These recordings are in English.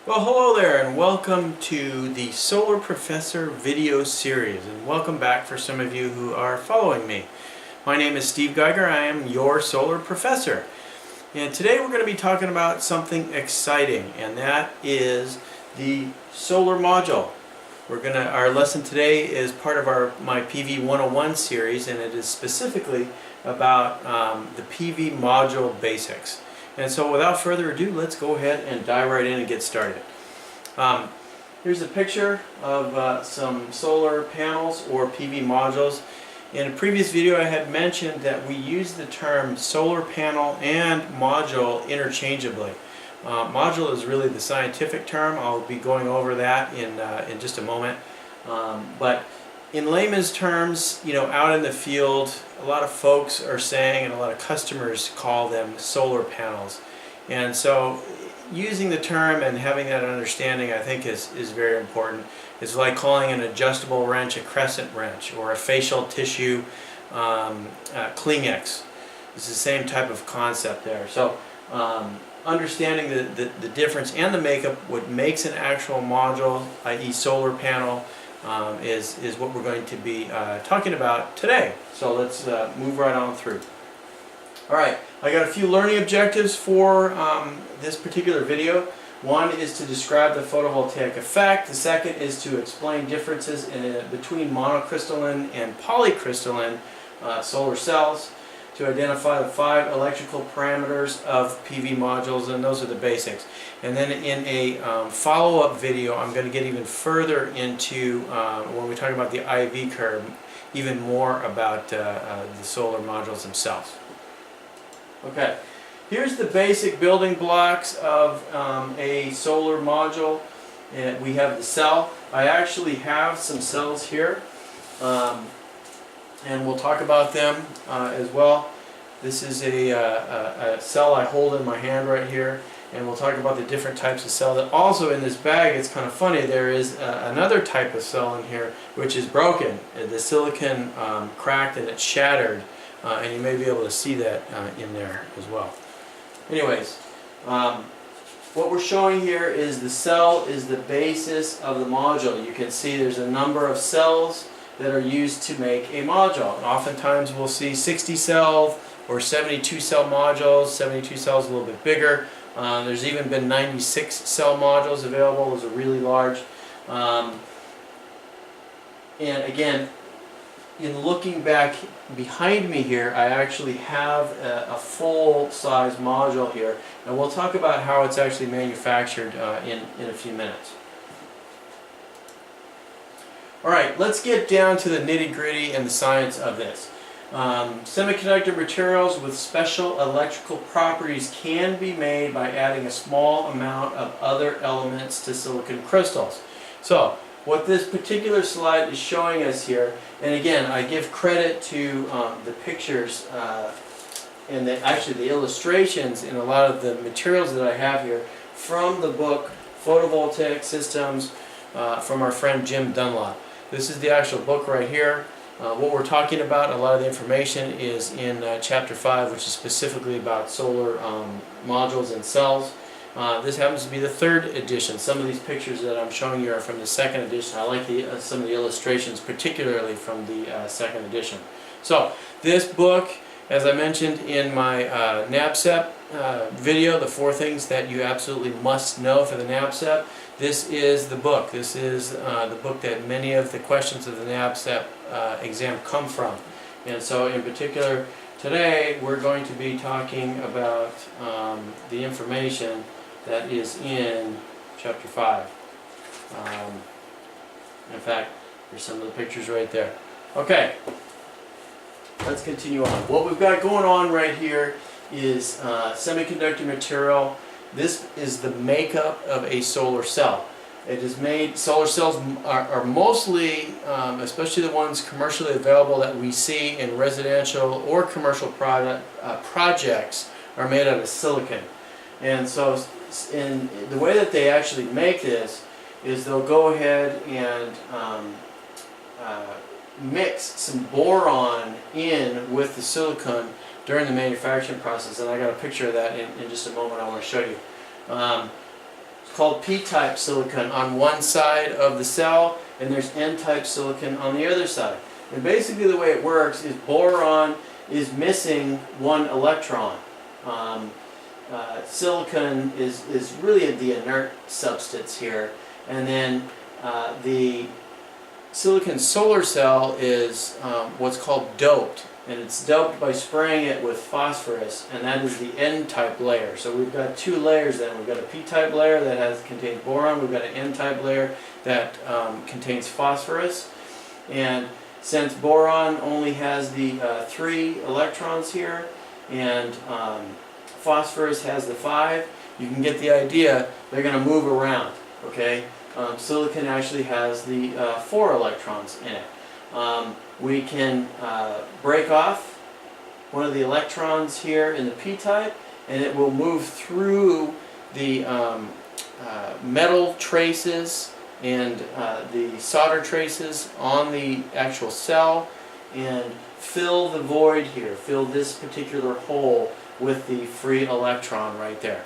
Well, hello there and welcome to the Solar Professor video series, and welcome back for some of you who are following me. My name is Steve Geiger. I am your Solar Professor, and today we're going to be talking about something exciting, and that is the solar module. Our lesson today is part of my PV 101 series, and it is specifically about the PV module basics. And so without further ado, let's go ahead and dive right in and get started. Here's a picture of some solar panels or PV modules. In a previous video I had mentioned that we use the term solar panel and module interchangeably. Module is really the scientific term. I'll be going over that in just a moment. But in layman's terms, out in the field, a lot of folks are saying, and a lot of customers call them solar panels. And so using the term and having that understanding, I think, is very important. It's like calling an adjustable wrench a crescent wrench, or a facial tissue Kleenex. It's the same type of concept there. So understanding the difference and the makeup, what makes an actual module, i.e. solar panel, is what we're going to be talking about today. So let's move right on through. Alright, I got a few learning objectives for this particular video. One is to describe the photovoltaic effect. The second is to explain differences between monocrystalline and polycrystalline solar cells, to identify the 5 electrical parameters of PV modules, and those are the basics. And then in a follow-up video, I'm going to get even further into, when we talk about the IV curve, even more about the solar modules themselves. Okay, here's the basic building blocks of a solar module. And we have the cell. I actually have some cells here, and we'll talk about them as well. This is a cell I hold in my hand right here, and we'll talk about the different types of cell. That also in this bag, it's kind of funny, there is another type of cell in here which is broken. The silicon cracked and it's shattered, and you may be able to see that in there as well. Anyways, what we're showing here is the cell is the basis of the module. You can see there's a number of cells that are used to make a module. And oftentimes we'll see 60 cell or 72 cell modules. 72 cells a little bit bigger. There's even been 96 cell modules available. Those are really large. And again, in looking back behind me here, I actually have a full-size module here, and we'll talk about how it's actually manufactured in a few minutes. Alright, let's get down to the nitty-gritty and the science of this. Semiconductor materials with special electrical properties can be made by adding a small amount of other elements to silicon crystals. So, what this particular slide is showing us here, and again, I give credit to the pictures and actually the illustrations in a lot of the materials that I have here from the book Photovoltaic Systems from our friend Jim Dunlop. This is the actual book right here. What we're talking about, a lot of the information is in Chapter 5, which is specifically about solar modules and cells. This happens to be the 3rd edition. Some of these pictures that I'm showing you are from the 2nd edition. I like some of the illustrations, particularly from the 2nd edition. So, this book, as I mentioned in my NABCEP video, the 4 things that you absolutely must know for the NABCEP, this is the book. This is the book that many of the questions of the NABCEP exam come from. And so in particular, today we're going to be talking about the information that is in Chapter 5. In fact, there's some of the pictures right there. Okay, let's continue on. What we've got going on right here is semiconductor material. This is the makeup of a solar cell. It is made, solar cells are mostly, especially the ones commercially available that we see in residential or commercial projects, are made out of silicon. And so in the way that they actually make this is they'll go ahead and mix some boron in with the silicon during the manufacturing process, and I got a picture of that in just a moment I want to show you. called P-type silicon on one side of the cell, and there's N-type silicon on the other side. And basically the way it works is boron is missing one electron. Silicon is really the inert substance here, and then the silicon solar cell is what's called doped, and it's doped by spraying it with phosphorus, and that is the N-type layer. So we've got two layers then. We've got a P-type layer that contains boron, we've got an N-type layer that contains phosphorus, and since boron only has the 3 electrons here, and phosphorus has the 5, you can get the idea they're going to move around, okay? Silicon actually has the 4 electrons in it. We can break off one of the electrons here in the P-type, and it will move through the metal traces and the solder traces on the actual cell and fill the void here, fill this particular hole with the free electron right there.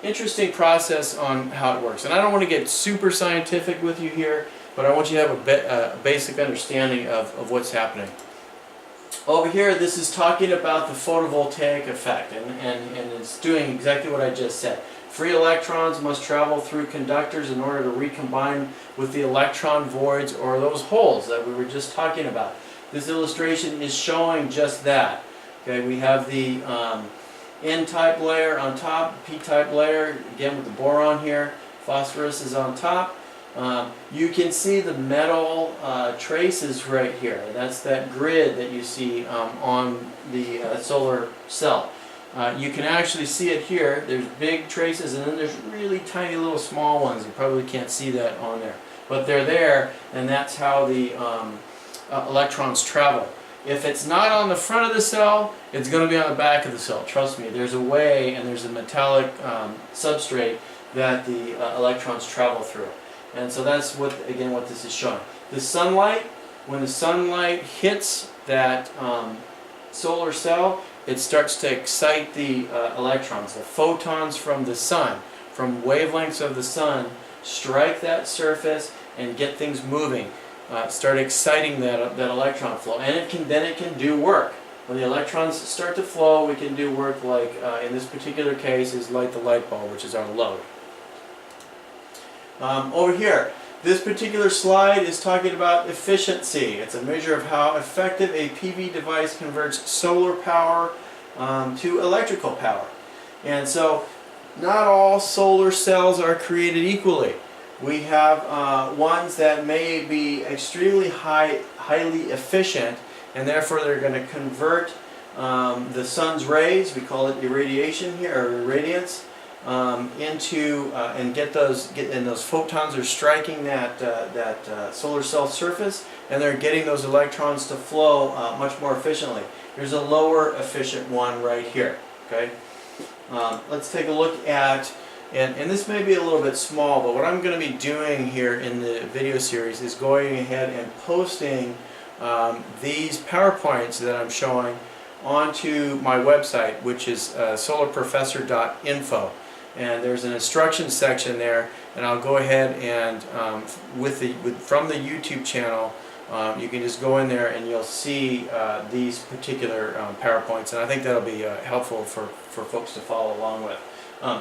Interesting process on how it works. And I don't want to get super scientific with you here, but I want you to have a basic understanding of what's happening. Over here, this is talking about the photovoltaic effect, and it's doing exactly what I just said. Free electrons must travel through conductors in order to recombine with the electron voids or those holes that we were just talking about. This illustration is showing just that. Okay, we have the N-type layer on top, P-type layer, again with the boron here, phosphorus is on top. You can see the metal traces right here. That's that grid that you see on the solar cell. You can actually see it here. There's big traces, and then there's really tiny little small ones. You probably can't see that on there. But they're there, and that's how the electrons travel. If it's not on the front of the cell, it's going to be on the back of the cell. Trust me, there's a way, and there's a metallic substrate that the electrons travel through. And so that's what this is showing. The sunlight, when the sunlight hits that solar cell, it starts to excite the electrons. The photons from the sun, from wavelengths of the sun, strike that surface and get things moving. Start exciting that electron flow, and it can do work. When the electrons start to flow, we can do work like in this particular case is light the light bulb, which is our load. Over here, this particular slide is talking about efficiency. It's a measure of how effective a PV device converts solar power to electrical power. And so, not all solar cells are created equally. We have ones that may be extremely highly efficient, and therefore they're going to convert the sun's rays, we call it irradiation here, or irradiance, into and those photons are striking that solar cell surface, and they're getting those electrons to flow much more efficiently. Here's a lower efficient one right here. Okay, let's take a look at. And this may be a little bit small, but what I'm going to be doing here in the video series is going ahead and posting these PowerPoints that I'm showing onto my website, which is solarprofessor.info. And there's an instruction section there, and I'll go ahead and from the YouTube channel, you can just go in there and you'll see these particular PowerPoints, and I think that'll be helpful for folks to follow along with.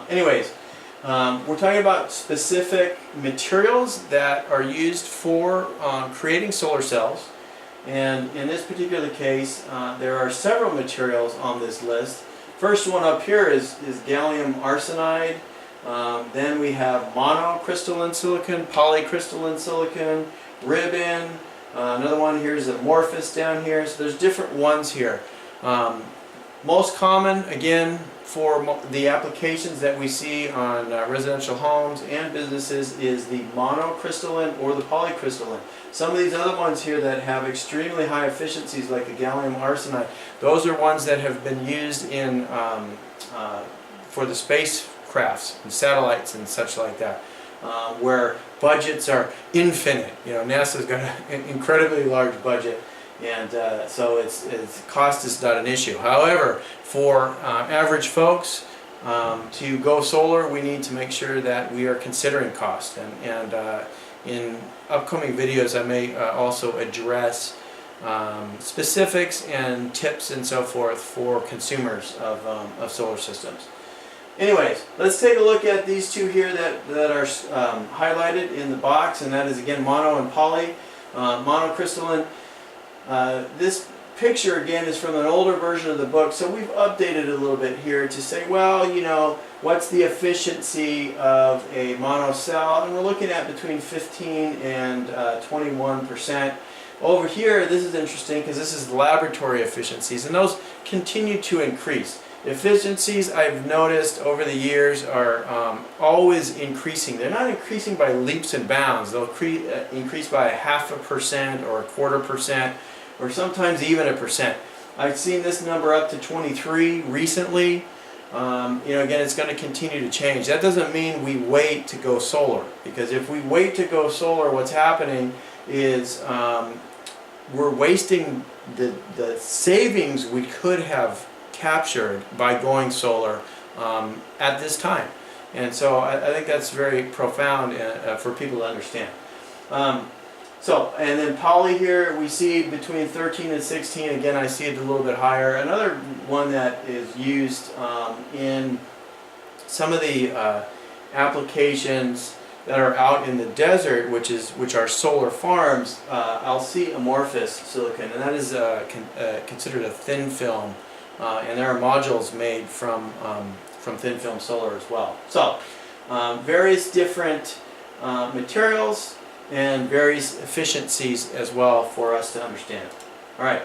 Anyways. We're talking about specific materials that are used for creating solar cells, and in this particular case there are several materials on this list. First one up here is gallium arsenide. Then we have monocrystalline silicon, polycrystalline silicon, ribbon. Another one here is amorphous down here. So there's different ones here. Most common, again, for the applications that we see on residential homes and businesses is the monocrystalline or the polycrystalline. Some of these other ones here that have extremely high efficiencies, like the gallium arsenide, those are ones that have been used in for the spacecrafts and satellites and such like that, where budgets are infinite. You know, NASA's got an incredibly large budget, and so its cost is not an issue. However, for average folks, to go solar, we need to make sure that we are considering cost. And in upcoming videos, I may also address specifics and tips and so forth for consumers of solar systems. Anyways, let's take a look at these two here that are highlighted in the box, and that is again mono and poly. Monocrystalline. This picture again is from an older version of the book, so we've updated it a little bit here to say, well, you know, what's the efficiency of a mono cell, and we're looking at between 15 and 21%. Over here, this is interesting because this is laboratory efficiencies, and those continue to increase. Efficiencies, I've noticed over the years, are always increasing. They're not increasing by leaps and bounds. They'll increase by 0.5% or 1/4%, or sometimes even 1%. I've seen this number up to 23 recently. You know, again, it's going to continue to change. That doesn't mean we wait to go solar, because if we wait to go solar, what's happening is we're wasting the savings we could have captured by going solar at this time. And so I think that's very profound for people to understand. And then poly here, we see between 13 and 16. Again, I see it a little bit higher. Another one that is used in some of the applications that are out in the desert, which are solar farms, I'll see amorphous silicon, and that is considered a thin film, and there are modules made from thin film solar as well. So various different materials and various efficiencies as well for us to understand. All right,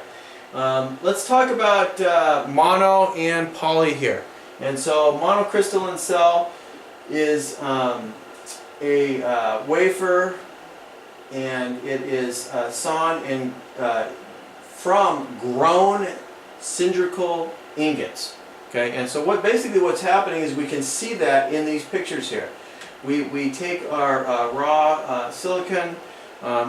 let's talk about mono and poly here. And so monocrystalline cell is a wafer, and it is sawn in from grown cylindrical ingots. Okay, and so basically what's happening is we can see that in these pictures here. We take our raw silicon,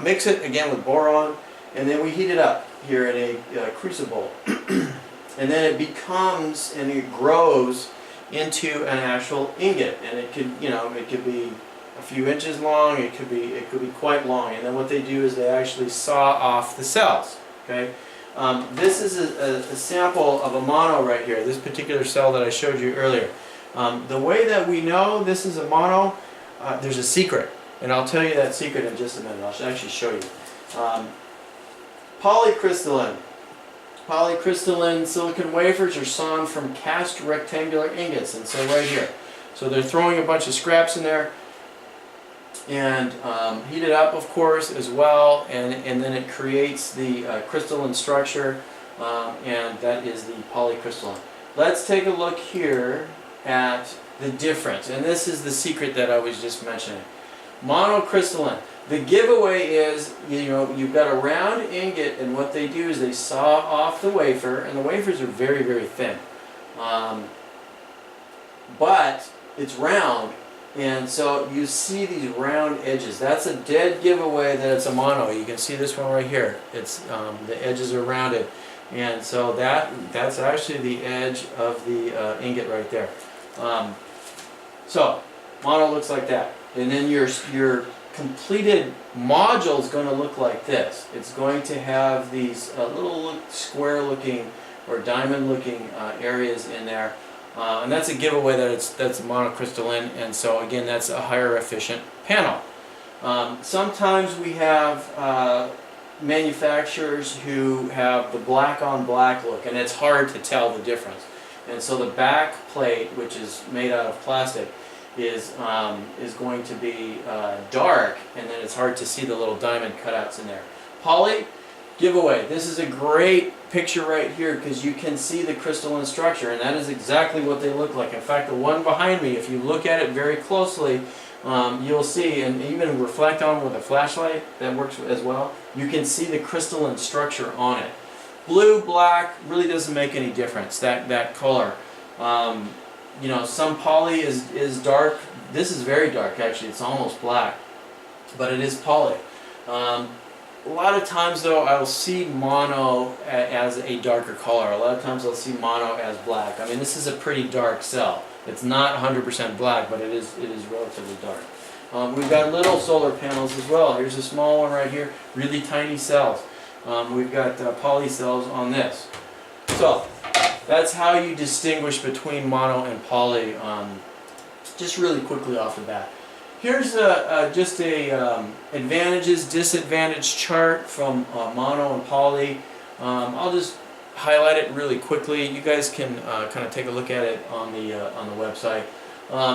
mix it again with boron, and then we heat it up here in a crucible. And then it becomes, and it grows into an actual ingot, and it could, you know, it could be a few inches long, it could be quite long. And then what they do is they actually saw off the cells. Okay, this is a sample of a mono right here, this particular cell that I showed you earlier. The way that we know this is a mono, there's a secret, and I'll tell you that secret in just a minute. I'll actually show you. Polycrystalline. Polycrystalline silicon wafers are sawn from cast rectangular ingots, and so right here. So they're throwing a bunch of scraps in there, and heat it up, of course, as well, and then it creates the crystalline structure, and that is the polycrystalline. Let's take a look here at the difference, and this is the secret that I was just mentioning. Monocrystalline. The giveaway is, you know, you've got a round ingot, and what they do is they saw off the wafer, and the wafers are very, very thin, but it's round, and so you see these round edges. That's a dead giveaway that it's a mono. You can see this one right here. It's the edges are rounded, and so that's actually the edge of the ingot right there. So mono looks like that, and then your completed module is going to look like this. It's going to have these little square-looking or diamond-looking areas in there, and that's a giveaway that that's monocrystalline. And so again, that's a higher efficient panel. Sometimes we have manufacturers who have the black-on-black look, and it's hard to tell the difference. And so the back plate, which is made out of plastic, is going to be dark, and then it's hard to see the little diamond cutouts in there. Poly, giveaway. This is a great picture right here because you can see the crystalline structure, and that is exactly what they look like. In fact, the one behind me, if you look at it very closely, you'll see, and even reflect on with a flashlight, that works as well, you can see the crystalline structure on it. Blue, black, really doesn't make any difference, that color. You know, some poly is dark. This is very dark, actually. It's almost black, but it is poly. A lot of times, though, I'll see mono as a darker color. A lot of times I'll see mono as black. I mean, this is a pretty dark cell. It's not 100% black, but it is relatively dark. We've got little solar panels as well. Here's a small one right here, really tiny cells. We've got poly cells on this. So that's how you distinguish between mono and poly, just really quickly off the bat. Here's just a advantages, disadvantage chart from mono and poly. I'll just highlight it really quickly. You guys can kind of take a look at it on the website.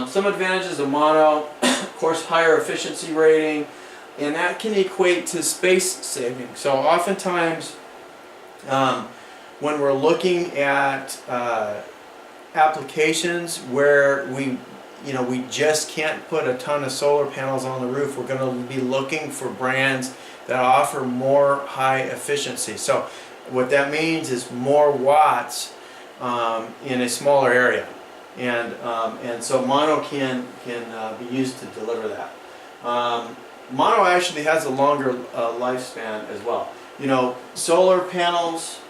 Some advantages of mono, of course, higher efficiency rating, and that can equate to space saving. So oftentimes, when we're looking at applications where we just can't put a ton of solar panels on the roof, we're going to be looking for brands that offer more high efficiency. So what that means is more watts in a smaller area, and so mono can be used to deliver that. Mono actually has a longer lifespan as well. Solar panels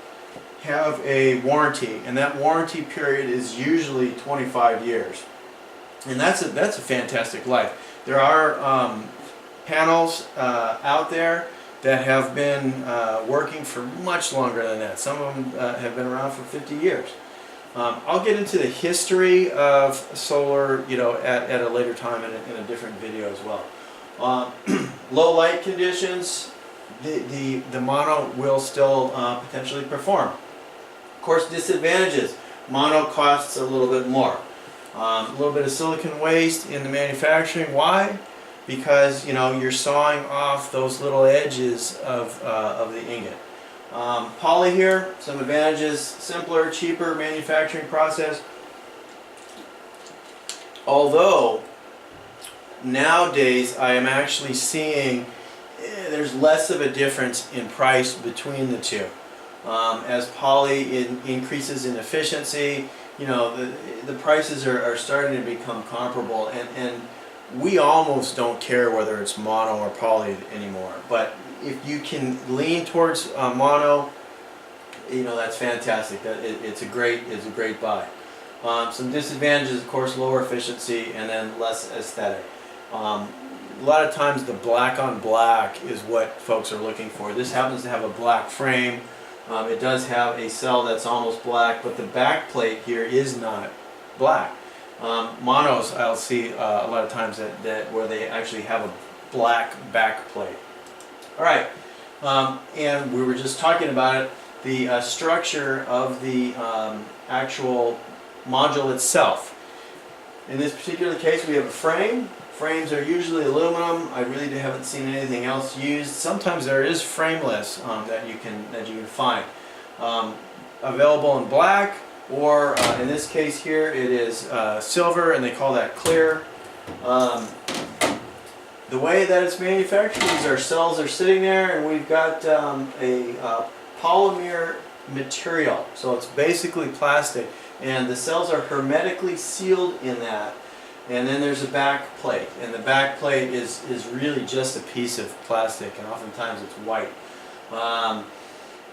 have a warranty, and that warranty period is usually 25 years. And that's a fantastic life. There are panels out there that have been working for much longer than that. Some of them have been around for 50 years. I'll get into the history of solar, at a later time in a different video as well. Low light conditions, the mono will still potentially perform. Of course, disadvantages. Mono costs a little bit more. A little bit of silicon waste in the manufacturing. Why? Because you're sawing off those little edges of the ingot. Poly here, some advantages: simpler, cheaper manufacturing process. Although nowadays I am actually seeing there's less of a difference in price between the two. As poly increases in efficiency, the prices are starting to become comparable, and we almost don't care whether it's mono or poly anymore. But if you can lean towards mono, that's fantastic. It's a great buy. Some disadvantages, of course: lower efficiency and then less aesthetic. A lot of times the black on black is what folks are looking for. This happens to have a black frame. It does have a cell that's almost black, but the back plate here is not black. Monos, I'll see a lot of times that where they actually have a black back plate. All right, and we were just talking about it, the structure of the actual module itself. In this particular case, we have a frame. Frames are usually aluminum. I really haven't seen anything else used. Sometimes there is frameless that you can find. Available in black, or in this case here it is silver, and they call that clear. The way that it's manufactured is our cells are sitting there, and we've got a polymer material. So it's basically plastic, and the cells are hermetically sealed in that. And then there's a back plate, and the back plate is really just a piece of plastic, and oftentimes it's white. And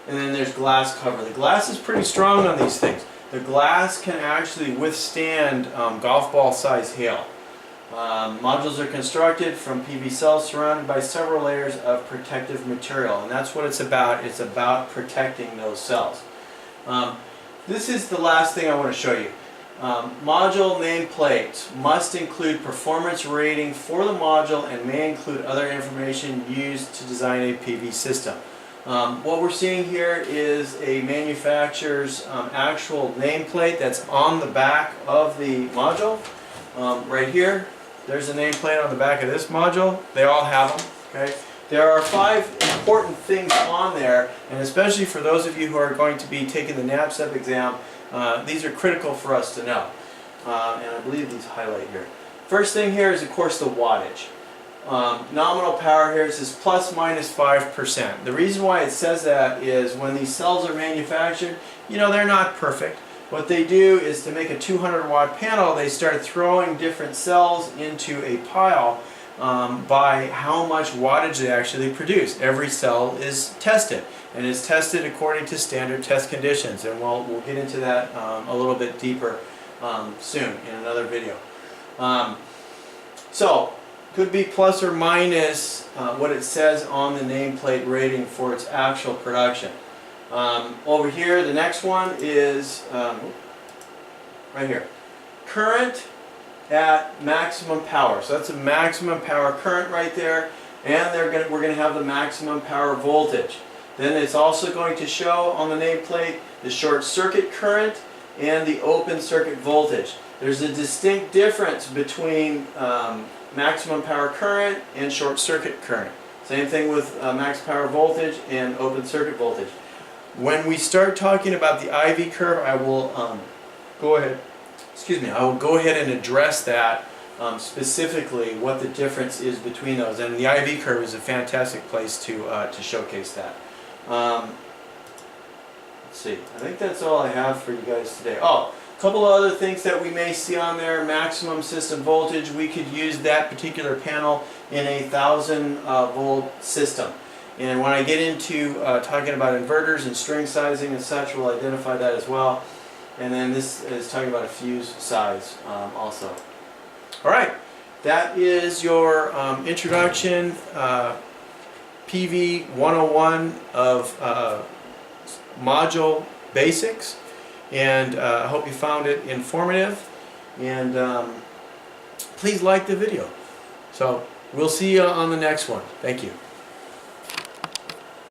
then there's glass cover. The glass is pretty strong on these things. The glass can actually withstand golf ball size hail. Modules are constructed from PV cells surrounded by several layers of protective material, and that's what it's about. It's about protecting those cells. This is the last thing I want to show you. Module nameplates must include performance rating for the module and may include other information used to design a PV system. What we're seeing here is a manufacturer's actual nameplate that's on the back of the module. Right here, there's a nameplate on the back of this module. They all have them. Okay? There are 5 important things on there, and especially for those of you who are going to be taking the NABCEP exam, these are critical for us to know, and I believe these highlight here. First thing here is, of course, the wattage. Nominal power here says plus minus 5%. The reason why it says that is when these cells are manufactured, they're not perfect. What they do is, to make a 200 watt panel, they start throwing different cells into a pile by how much wattage they actually produce. Every cell is tested, and is tested according to standard test conditions, and we'll get into that a little bit deeper soon in another video. So, could be plus or minus what it says on the nameplate rating for its actual production. Over here, the next one is right here. Current at maximum power. So that's a maximum power current right there, and we're going to have the maximum power voltage. Then it's also going to show on the nameplate the short circuit current and the open circuit voltage. There's a distinct difference between maximum power current and short circuit current. Same thing with max power voltage and open circuit voltage. When we start talking about the IV curve, I will go ahead and address that specifically, what the difference is between those. And the IV curve is a fantastic place to showcase that. Let's see, I think that's all I have for you guys today. Oh, a couple of other things that we may see on there. Maximum system voltage, we could use that particular panel in a 1000 volt system. And when I get into talking about inverters and string sizing and such, we'll identify that as well. And then this is talking about a fuse size also. Alright, that is your introduction PV 101 of module basics. And I hope you found it informative. And please like the video. So we'll see you on the next one. Thank you.